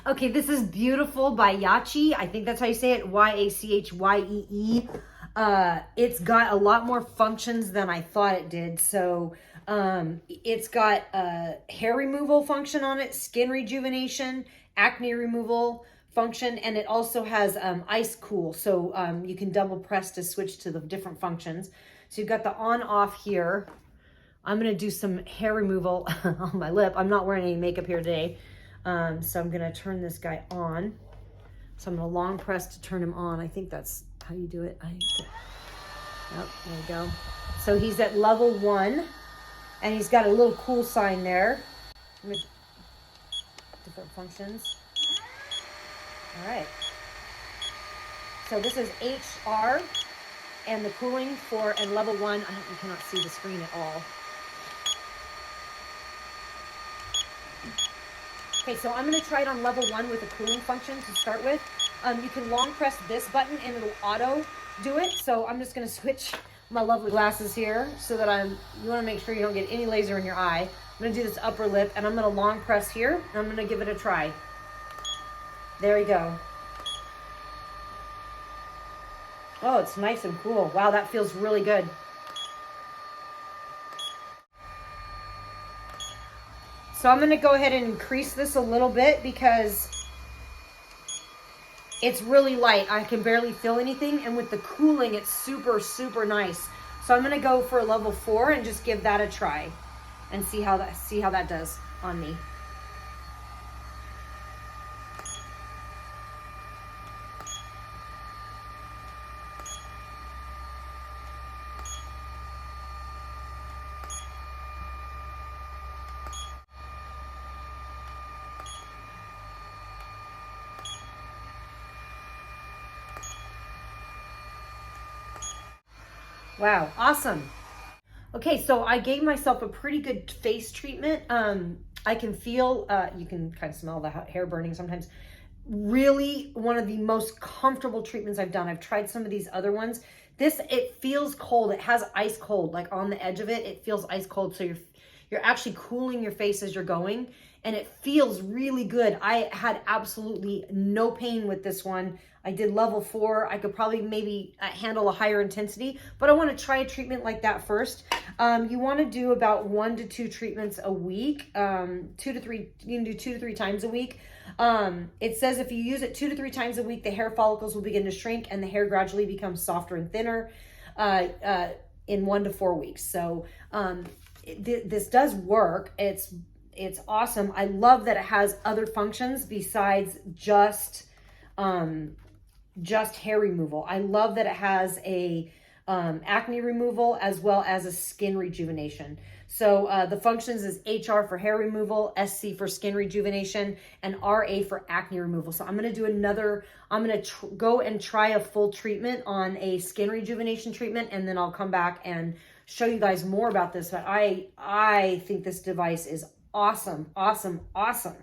Okay, this is Beautiful by Yachyee. I think that's how you say it, Yachyee. It's got a lot more functions than I thought it did. So it's got a hair removal function on it, skin rejuvenation, acne removal function, and it also has ice cool. So you can double press to switch to the different functions. So you've got the on off here. I'm going to do some hair removal on my lip. I'm not wearing any makeup here today. So I'm going to turn this guy on. So I'm going to long press to turn him on. I think that's how you do it. Yep, there we go. So he's at level 1 and he's got a little cool sign there with different functions. All right. So this is HR and the cooling for and level 1. You cannot see the screen at all. Okay, so I'm going to try it on level 1 with the cooling function to start with. You can long press this button and it'll auto do it. So I'm just going to switch my lovely glasses here so that you want to make sure you don't get any laser in your eye. I'm going to do this upper lip and I'm going to long press here and I'm going to give it a try. There we go. Oh, it's nice and cool. Wow, that feels really good. So I'm going to go ahead and increase this a little bit because it's really light. I can barely feel anything. And with the cooling, it's super, super nice. So I'm going to go for a level 4 and just give that a try and see how that does on me. Wow, awesome. Okay, so I gave myself a pretty good face treatment. I can feel, you can kind of smell the hair burning sometimes. Really one of the most comfortable treatments I've done. I've tried some of these other ones. It feels cold. It has ice cold, like on the edge of it, it feels ice cold. So you're actually cooling your face as you're going and it feels really good. I had absolutely no pain with this one. I did level 4. I could probably maybe handle a higher intensity, but I want to try a treatment like that first. You want to do about 1 to 2 treatments a week, 2 to 3, you can do 2 to 3 times a week. It says if you use it 2 to 3 times a week, the hair follicles will begin to shrink and the hair gradually becomes softer and thinner in 1 to 4 weeks. So this does work. It's awesome. I love that it has other functions besides just hair removal. I love that it has a acne removal as well as a skin rejuvenation. So the functions is HR for hair removal, SC for skin rejuvenation, and RA for acne removal. So I'm going to do I'm going to go and try a full treatment on a skin rejuvenation treatment, and then I'll come back and show you guys more about this. But I think this device is awesome, awesome, awesome.